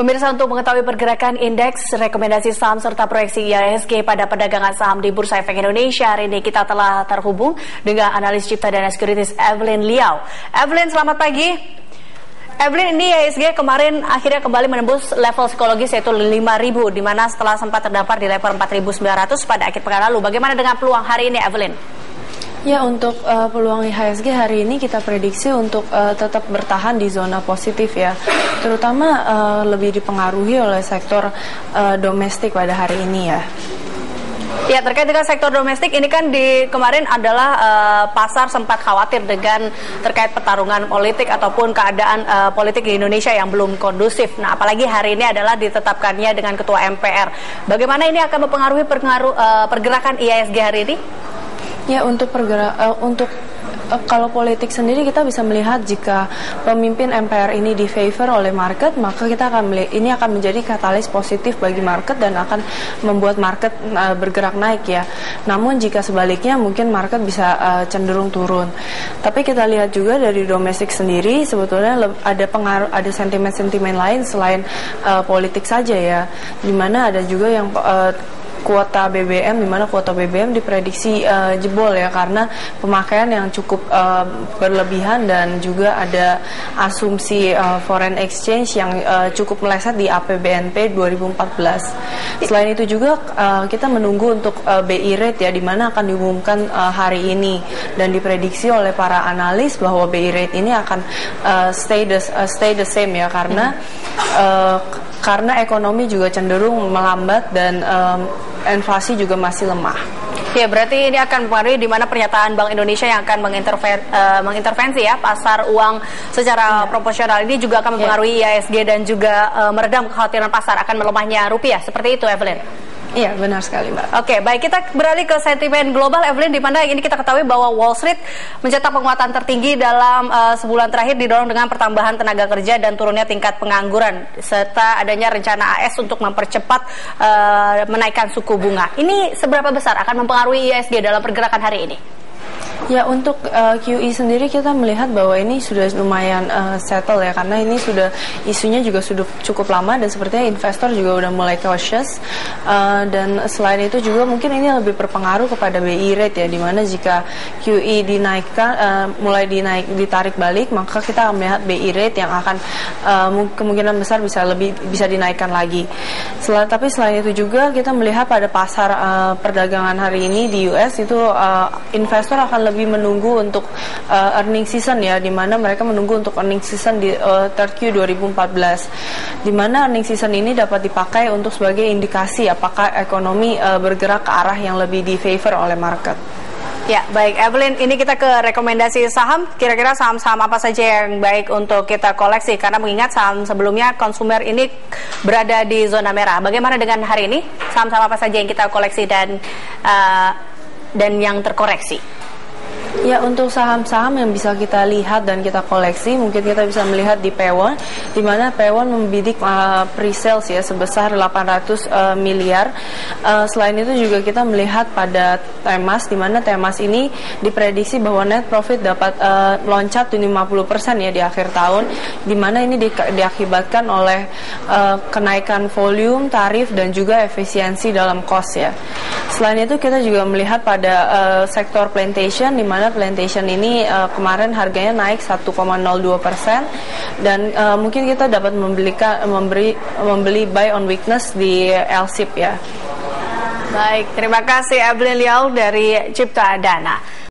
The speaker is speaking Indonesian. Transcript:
Pemirsa, untuk mengetahui pergerakan indeks, rekomendasi saham serta proyeksi IHSG pada perdagangan saham di Bursa Efek Indonesia hari ini, kita telah terhubung dengan analis Cipta Dana Sekuritas Evelyn Liao. Evelyn, selamat pagi. Evelyn, ini IHSG kemarin akhirnya kembali menembus level psikologis yaitu 5.000, di mana setelah sempat terdampar di level 4.900 pada akhir pekan lalu. Bagaimana dengan peluang hari ini, Evelyn? Ya, untuk peluang IHSG hari ini kita prediksi untuk tetap bertahan di zona positif ya, terutama lebih dipengaruhi oleh sektor domestik pada hari ini ya. Ya, terkait dengan sektor domestik ini kan di kemarin adalah pasar sempat khawatir dengan terkait pertarungan politik ataupun keadaan politik di Indonesia yang belum kondusif. Nah, apalagi hari ini adalah ditetapkannya dengan Ketua MPR. Bagaimana ini akan mempengaruhi pergerakan IHSG hari ini? Ya, kalau politik sendiri kita bisa melihat jika pemimpin MPR ini di favor oleh market, maka kita akan ini akan menjadi katalis positif bagi market dan akan membuat market bergerak naik ya. Namun jika sebaliknya mungkin market bisa cenderung turun. Tapi kita lihat juga dari domestik sendiri sebetulnya ada pengaruh, ada sentimen-sentimen lain selain politik saja ya. Dimana ada juga yang kuota BBM, di mana kuota BBM diprediksi jebol ya, karena pemakaian yang cukup berlebihan dan juga ada asumsi foreign exchange yang cukup meleset di APBNP 2014. Selain itu juga kita menunggu untuk BI rate ya, di mana akan diumumkan hari ini dan diprediksi oleh para analis bahwa BI rate ini akan stay the same ya, karena ekonomi juga cenderung melambat dan inflasi juga masih lemah. Ya, berarti ini akan mempengaruhi di mana pernyataan Bank Indonesia yang akan mengintervensi ya pasar uang secara proporsional ini juga akan mempengaruhi IHSG dan juga meredam kekhawatiran pasar akan melemahnya rupiah. Seperti itu, Evelyn? Iya, benar sekali, Mbak. Oke, baik, kita beralih ke sentimen global, Evelyn, di mana ini kita ketahui bahwa Wall Street mencetak penguatan tertinggi dalam sebulan terakhir didorong dengan pertambahan tenaga kerja dan turunnya tingkat pengangguran serta adanya rencana AS untuk mempercepat menaikkan suku bunga. Ini seberapa besar akan mempengaruhi IHSG dalam pergerakan hari ini? Ya, untuk QE sendiri kita melihat bahwa ini sudah lumayan settle ya, karena ini isunya juga sudah cukup lama dan sepertinya investor juga udah mulai cautious, dan selain itu juga mungkin ini lebih berpengaruh kepada BI rate ya, dimana jika QE dinaikkan ditarik balik, maka kita akan melihat BI rate yang akan kemungkinan besar bisa dinaikkan lagi. Tapi selain itu juga kita melihat pada pasar perdagangan hari ini di US itu investor akan lebih menunggu untuk earning season ya, di mana mereka menunggu untuk earning season di third Q 2014, di mana earning season ini dapat dipakai untuk sebagai indikasi apakah ekonomi bergerak ke arah yang lebih di favor oleh market. Ya, baik, Evelyn, ini kita ke rekomendasi saham. Kira-kira saham-saham apa saja yang baik untuk kita koleksi? Karena mengingat saham sebelumnya konsumer ini berada di zona merah. Bagaimana dengan hari ini? Saham-saham apa saja yang kita koleksi dan yang terkoreksi? Ya, untuk saham-saham yang bisa kita lihat dan kita koleksi, mungkin kita bisa melihat di Pewon, di mana Pewon membidik pre-sales ya sebesar 800 miliar. Selain itu juga kita melihat pada Temas, di mana Temas ini diprediksi bahwa net profit dapat meloncat 50% ya di akhir tahun, di mana ini diakibatkan oleh kenaikan volume, tarif dan juga efisiensi dalam cost ya. Selain itu kita juga melihat pada sektor plantation, di mana plantation ini kemarin harganya naik 1,02% dan mungkin kita dapat membeli buy on weakness di LSIP ya. Baik, terima kasih Evelyn Liao dari Cipta Dana.